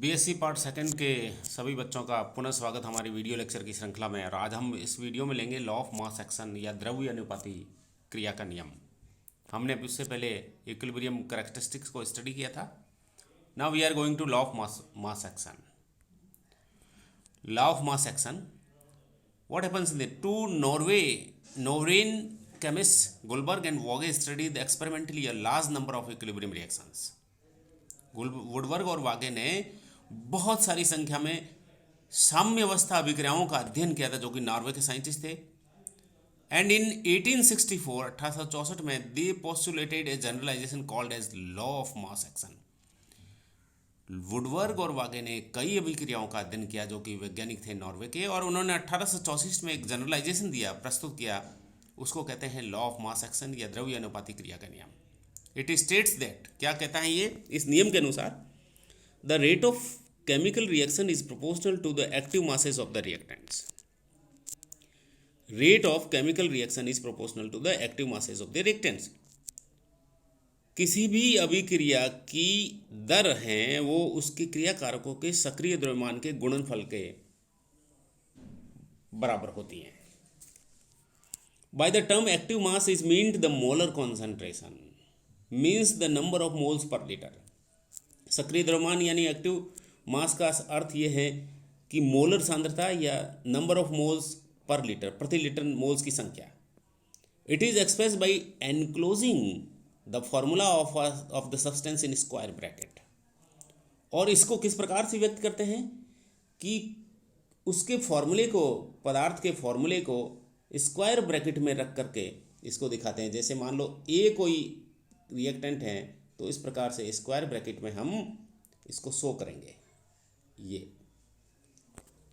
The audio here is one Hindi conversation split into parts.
बीएससी पार्ट सेकंड के सभी बच्चों का पुनः स्वागत हमारी वीडियो लेक्चर की श्रृंखला में। और आज हम इस वीडियो में लेंगे लॉ ऑफ मास एक्शन या द्रव्य अनुपाती क्रिया का नियम। हमने उससे पहले इक्विलिब्रियम कैरेक्टरिस्टिक्स को स्टडी किया था। Now we are going to law of mass action. Law of mass action, what happens in the two Norwegian chemists Goldberg and Waage studied experimentally a large number of equilibrium reactions. वुडवर्ग और वागे ने बहुत सारी संख्या में साम्यावस्था अभिक्रियाओं का अध्ययन किया था, जो कि नॉर्वे के साइंटिस्ट थे। एंड इन 1864 में they postulated a generalization called as law of mass action. Guldberg और वागे ने कई अभिक्रियाओं का अध्ययन किया जो कि वैज्ञानिक थे नॉर्वे के, और उन्होंने 1864 में एक जनरलाइजेशन दिया, प्रस्तुत किया। उसको कहते हैं लॉ ऑफ मास एक्शन या द्रव्य अनुपाती क्रिया का नियम। इट स्टेट्स दैट, क्या कहता है ये, इस नियम के अनुसार the rate of chemical reaction is proportional to the active masses of the reactants. Rate of chemical reaction is proportional to the active masses of the reactants. किसी भी अभिक्रिया की दर है वो उसके क्रिया कारकों के सक्रिय द्रव्यमान के गुणनफल के बराबर होती है। By the term active mass is meant the molar concentration means the number of moles per litre. सक्रिय द्रव्यमान यानी एक्टिव मास का अर्थ यह है कि मोलर सांद्रता या number of moles per litre, प्रति लीटर मोल्स की संख्या। It is express bye enclosing the formula of the substance in square bracket. और इसको किस प्रकार से व्यक्त करते हैं कि उसके फॉर्मूले को, पदार्थ के फॉर्मूले को स्क्वायर ब्रैकेट में रख करके इसको दिखाते हैं। जैसे मान लो ए कोई रिएक्टेंट है, तो इस प्रकार से स्क्वायर ब्रैकेट में हम इसको शो करेंगे, ये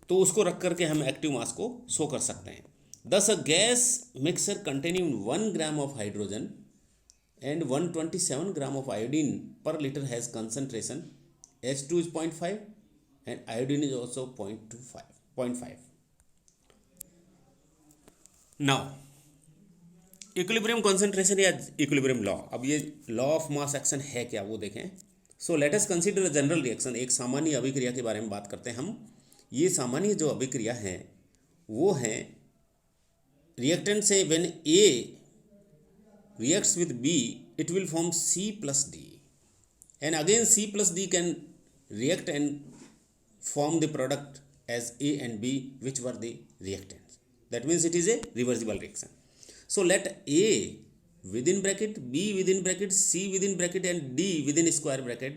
तो उसको रख करके हम एक्टिव मास को शो कर सकते हैं। Thus a gas mixture containing 1 gram of hydrogen and 127 gram of iodine per litre has concentration H2 is 0.5 and iodine is also 0.5. Now equilibrium concentration या इक्विलिब्रियम लॉ। अब ये लॉ ऑफ मास एक्शन है क्या, वो देखें। So let us consider a general reaction. एक सामान्य अभिक्रिया के बारे में बात करते हैं हम। ये सामान्य जो अभिक्रिया है वो है रिएक्टेंट से when A reacts with B, it will form C plus D, and again C plus D can react and form the product as A and B, which were the reactants. That means it is a reversible reaction. So let A within bracket, B within bracket, C within bracket and D within square bracket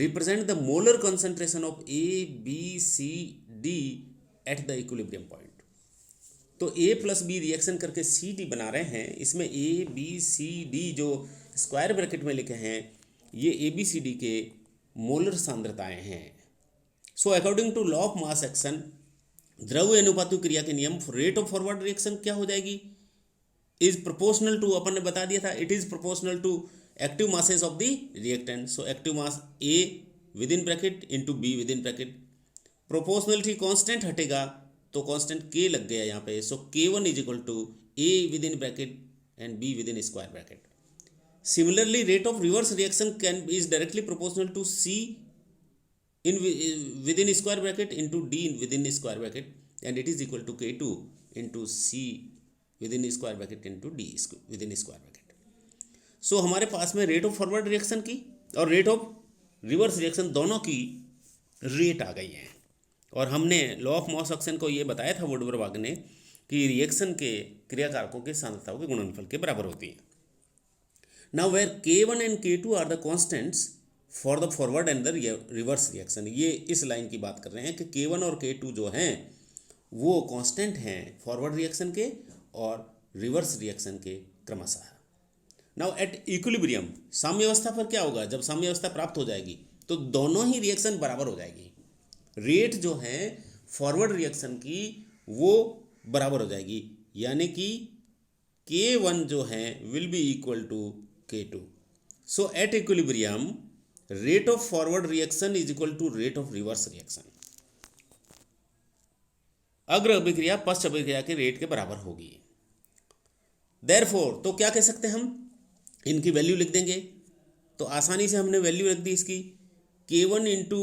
represent the molar concentration of A, B, C, D at the equilibrium point. तो A प्लस बी रिएक्शन करके सी डी बना रहे हैं। इसमें ए बी सी डी जो स्क्वायर ब्रैकेट में लिखे हैं, ये ए बी सी डी के मोलर सांद्रताएं हैं। So according to law of mass action, द्रव्य अनुपाती क्रिया के नियम, रेट ऑफ फॉरवर्ड रिएक्शन क्या हो जाएगी, इज प्रोपोर्शनल टू, अपन ने बता दिया था, it is proportional to active masses of the reactant. So active mass A within bracket into B within bracket. Proportionality constant हटेगा तो कांस्टेंट के लग गया यहाँ पे। So K1 is equal to A within bracket and B within square bracket. Similarly rate of reverse reaction can is directly proportional to C in within square bracket into D within square bracket, and it is equal to K2 into C within square bracket into D within square bracket. So हमारे पास में रेट ऑफ फॉरवर्ड रिएक्शन की और रेट ऑफ रिवर्स रिएक्शन दोनों की रेट आ गई हैं। और हमने लॉ ऑफ मास एक्शन को ये बताया था वुडवर्ग ने कि रिएक्शन के क्रियाकारकों के सांद्रताओं के गुणनफल के बराबर होती है। Now where K1 and K2 are the constants for the forward and the reverse reaction. ये इस लाइन की बात कर रहे हैं कि K1 और K2 जो हैं वो कांस्टेंट हैं फॉरवर्ड रिएक्शन के और रिवर्स रिएक्शन के क्रमशः। नाउ एट इक्विलिब्रियम, साम्यावस्था पर क्या होगा, जब साम्यावस्था प्राप्त हो जाएगी तो दोनों ही रिएक्शन बराबर हो जाएगी। रेट जो है फॉरवर्ड रिएक्शन की वो बराबर हो जाएगी, यानी कि K1 जो है will be equal to K2। So at equilibrium rate of forward reaction is equal to rate of reverse reaction. अग्र अभिक्रिया पश्च अभिक्रिया के रेट के बराबर होगी। देयरफॉर, तो क्या कह सकते हैं हम, इनकी वैल्यू लिख देंगे। तो आसानी से हमने वैल्यू रख दी इसकी, K1 into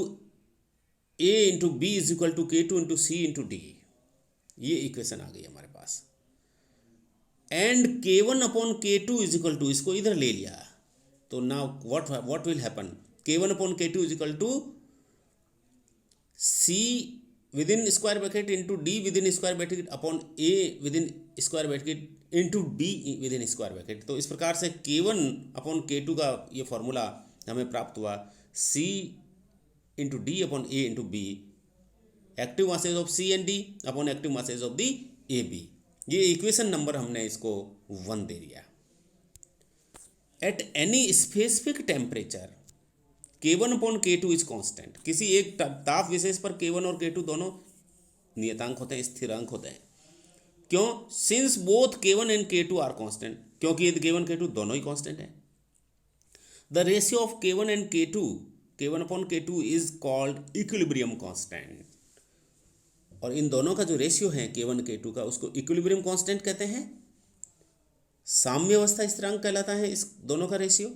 A into B is equal to K2 into C into D, ये इक्वेशन आ गई हमारे पास। And K1 upon K2 is equal to, इसको इधर ले लिया, तो now what will happen, K1 upon K2 is equal to C within square bracket into D within square bracket upon A within square bracket into D within square bracket. तो इस प्रकार से K1 अपॉन K2 का ये फॉर्मूला हमें प्राप्त हुआ, C into D upon A into B, active masses of C and D upon active masses of the A B. ये इक्वेशन नंबर हमने इसको 1 दे दिया। At any specific temperature K1 upon K2 is constant, किसी एक ताप विशेष पर K1 और K2 दोनों नियतांक होते हैं, स्थिरांक होते हैं। क्यों? Since both K1 and K2 are constant, क्योंकि यदि K1 K2 दोनों ही कांस्टेंट है। The ratio of K1 and K2, K1 upon K2 is called equilibrium constant, और इन दोनों का जो रेशियो है K1 K2 का, उसको इक्विलिब्रियम कांस्टेंट कहते हैं। साम्यावस्था स्थिरांक कहलाता है इस दोनों का ratio.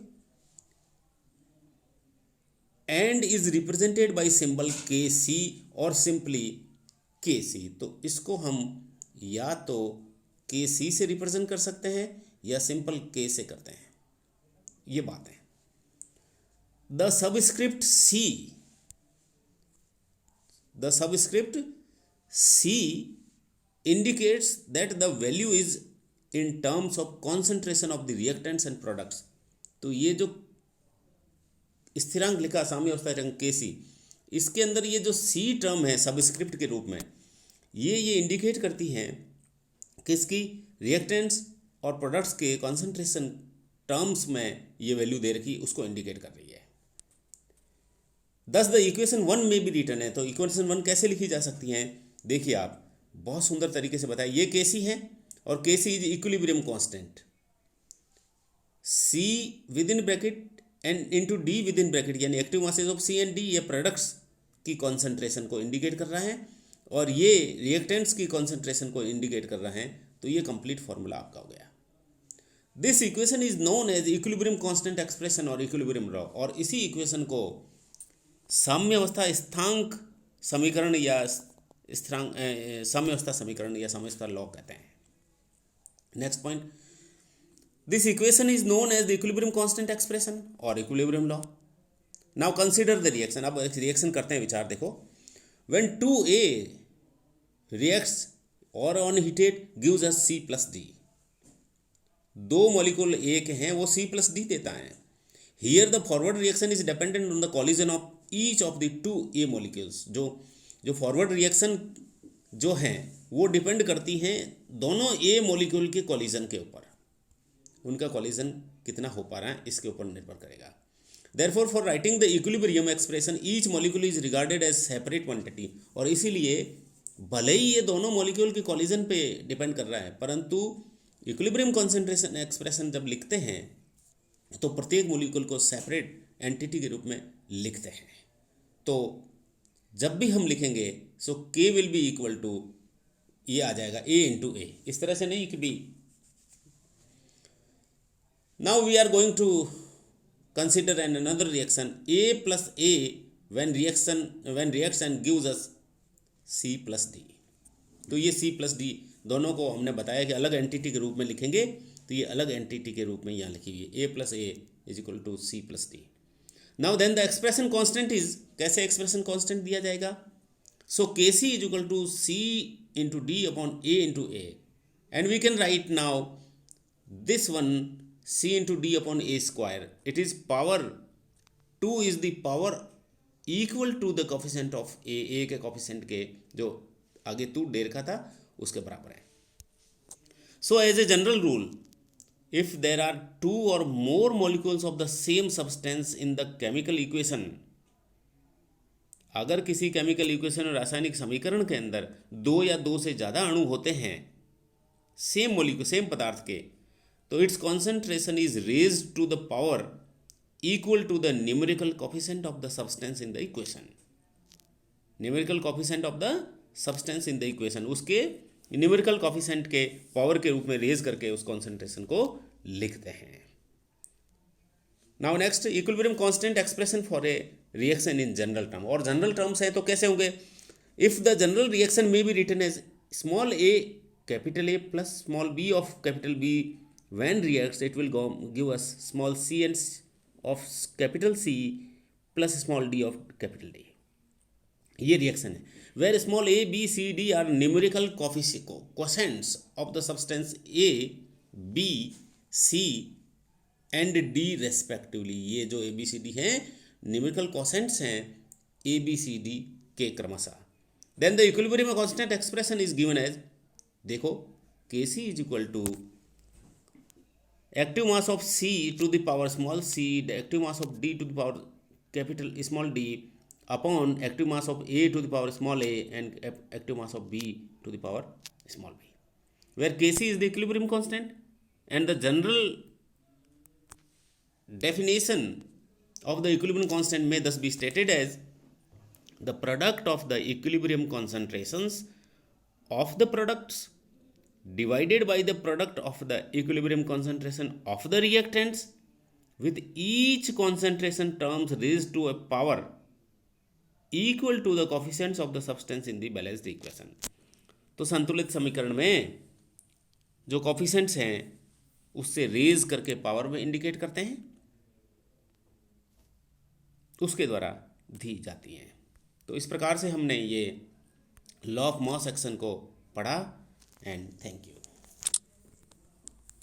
And is represented by symbol Kc और सिंपली Kc। तो इसको हम या तो Kc से रिप्रेजेंट कर सकते हैं या सिंपल K से करते हैं, ये बात है। The subscript C indicates that the value is in terms of concentration of the reactants and products। तो ये जो स्थिरांक लिखा साम्यावस्था स्थिरांक Kc, इसके अंदर ये जो C टर्म है सबस्क्रिप्ट के रूप में, ये इंडिकेट करती हैं किसकी, रिएक्टेंट्स और प्रोडक्ट्स के कॉन्सेंट्रेशन टर्म्स में ये वैल्यू दे रखी, उसको इंडिकेट कर रही है। दस द इक्वेशन 1 में भी रिटर्न है। तो इक्वेशन 1 कैसे लिखी जा सकती हैं, देखिए आप, बहुत सुंदर तरीके से बताया। ये Kc है और Kc is equilibrium constant, C within bracket and into D within bracket, यानी active masses of C and D, ये प्रोडक्ट्स की कॉन्सेंट्रेशन को इंडिकेट कर रहा है और ये रिएक्टेंट्स की कॉन्सेंट्रेशन को इंडिकेट कर रहा है। तो ये कंप्लीट फॉर्मूला आपका हो गया। This equation is known as equilibrium constant expression और इक्विलिब्रियम लॉ, और इसी इक्वेशन को साम्यावस्था स्थांक समीकरण या स्थिरांक साम्यावस्था समीकरण या साम्यावस्था लॉ कहते हैं। Next point, this equation is known as the equilibrium constant expression और equilibrium law. Now consider the reaction. अब रिएक्शन करते हैं, विचार देखो। व्हेन 2A रिएक्ट्स और on heated gives us C plus D, दो मॉलिक्यूल A के हैं, वो C प्लस D देता है। Here the forward reaction is dependent on the collision of each of the 2A molecules. जो फॉरवर्ड रिएक्शन जो हैं वो डिपेंड करती हैं दोनों A मॉलिक्यूल के कॉलिजन के ऊपर, उनका कॉलिजन कितना हो पा रहा है इसके ऊपर निर्भर करेगा। Therefore for writing the equilibrium expression each molecule is regarded as separate quantity, और इसीलिए भले ही ये दोनों मॉलिक्यूल के कॉलिजन पे डिपेंड कर रहा है, परंतु इक्विलिब्रियम कॉन्सेंट्रेशन एक्सप्रेशन जब लिखते हैं तो प्रत्येक मॉलिक्यूल को सेपरेट एंटिटी के रूप में लिखते हैं। तो जब भी हम लिखेंगे so K will be equal to, ये आ जाएगा A इंटू A, इस तरह से नहीं कि B। Now we are going to consider an another reaction A plus A when reacts and gives us C plus D। तो ये C प्लस D दोनों को हमने बताया कि अलग एंटिटी के रूप में लिखेंगे, तो ये अलग एंटिटी के रूप में यहाँ लिखी हुई है A plus A is equal to C plus D। Now then the expression constant is, कैसे एक्सप्रेशन कांस्टेंट दिया जाएगा, so Kc is equal to C into D upon A into A, and we can write now this one C into D upon A square, it is power 2 is the power equal to the coefficient of A के कोफिशिएंट के जो आगे 2 दे रखा था उसके बराबर है। So as a general rule, if there are 2 or more molecules of the same substance in the chemical equation, अगर किसी केमिकल इक्वेशन और रासायनिक समीकरण के अंदर 2 या 2 से ज़्यादा अणु होते हैं सेम मॉलिक्यूल सेम पदार्थ के, तो its concentration is raised to the power equal to the numerical coefficient of the substance in the equation. Numerical coefficient of the substance in the equation, उसके न्यूमेरिकल कोफिशिएंट के पावर के रूप में रेज करके उस कॉन्सेंट्रेशन को लिखते हैं। Now next, equilibrium constant expression for a reaction in general term, और जनरल टर्म्स है तो कैसे होंगे? If the general reaction may be written as small A capital A plus small B of capital B, when reacts it will give us small C and of capital C plus small D of capital D. ये रिएक्शन है where small A B C D are numerical कोसेंट्स of the substance A B C and D respectively. ये जो ए बी सी डी हैं न्यूमेरिकल कोसेंट्स हैं ए बी सी डी के क्रमशः। Then the equilibrium constant expression is given as, देखो K C is equal to active mass of C to the power small C, active mass of D to the power capital small D upon active mass of A to the power small a and active mass of B to the power small b, where Kc is the equilibrium constant, and the general definition of the equilibrium constant may thus be stated as the product of the equilibrium concentrations of the products divided by the product of the equilibrium concentration of the reactants, with each concentration terms raised to a power equal to the coefficients of the substance in the balanced equation. तो संतुलित समीकरण में जो कोफिशिएंट्स हैं उससे रेज करके पावर में इंडिकेट करते हैं, उसके द्वारा दी जाती हैं। तो इस प्रकार से हमने ये लॉ ऑफ मास एक्शन को पढ़ा, एंड थैंक यू।